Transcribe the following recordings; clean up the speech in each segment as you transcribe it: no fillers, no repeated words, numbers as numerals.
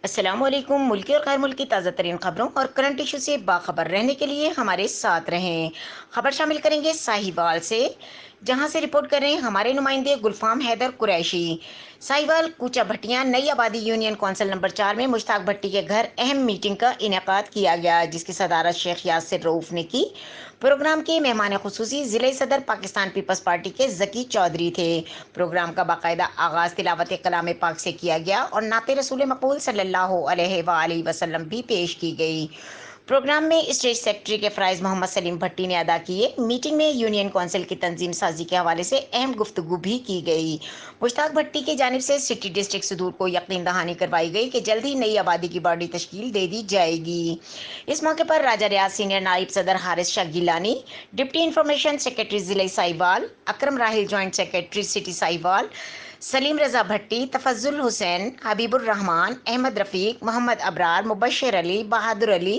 السلام علیکم۔ ملکی اور غیر ملکی تازہ ترین خبروں اور کرنٹ ایشو سے باخبر رہنے کے لیے ہمارے ساتھ رہیں۔ خبر شامل کریں گے ساہیوال سے، جہاں سے رپورٹ کر رہے ہیں ہمارے نمائندے گلفام حیدر قریشی۔ ساہیوال کوچہ بھٹیاں نئی آبادی یونین کونسل نمبر 4 میں مشتاق بھٹی کے گھر اہم میٹنگ کا انعقاد کیا گیا، جس کی صدارت شیخ یاسر رؤوف نے کی۔ پروگرام کے مہمان خصوصی ضلعی صدر پاکستان پیپلز پارٹی کے ذکی چودھری تھے۔ پروگرام کا باقاعدہ آغاز تلاوت کلام پاک سے کیا گیا اور نعت رسول مقبول صلی اللہ علیہ وآلہ وسلم بھی پیش کی گئی۔ پروگرام میں اسٹیٹ سیکرٹری کے فرائض محمد سلیم بھٹی نے ادا کیے۔ میٹنگ میں یونین کونسل کی تنظیم سازی کے حوالے سے اہم گفتگو بھی کی گئی۔ مشتاق بھٹی کی جانب سے سٹی ڈسٹرکٹ صدور کو یقین دہانی کروائی گئی کہ جلد ہی نئی آبادی کی باڈی تشکیل دے دی جائے گی۔ اس موقع پر راجہ ریاض سینئر نائب صدر Haris Shah Gilani, deputy information secretary ضلع Sahiwal, Akram Raheel joint secretary city Sahiwal, Saleem Raza Bhatti, Tafazzul Hussain, Habib ur-Rahman, Ahmed Rafiq, Muhammad Abrar, Mubashir Ali, Bahadur Ali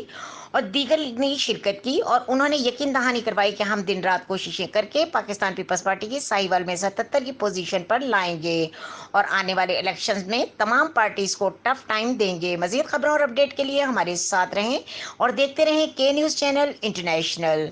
اور دیگر نے شرکت کی اور انہوں نے یقین دہانی کروائی کہ ہم دن رات کوششیں کر کے پاکستان پیپلز پارٹی کی ساہیوال میں 77 کی پوزیشن پر لائیں گے اور آنے والے الیکشنز میں تمام پارٹیز کو ٹف ٹائم دیں گے۔ مزید خبروں اور اپڈیٹ کے لیے ہمارے ساتھ رہیں اور دیکھتے رہیں کے نیوز چینل انٹرنیشنل۔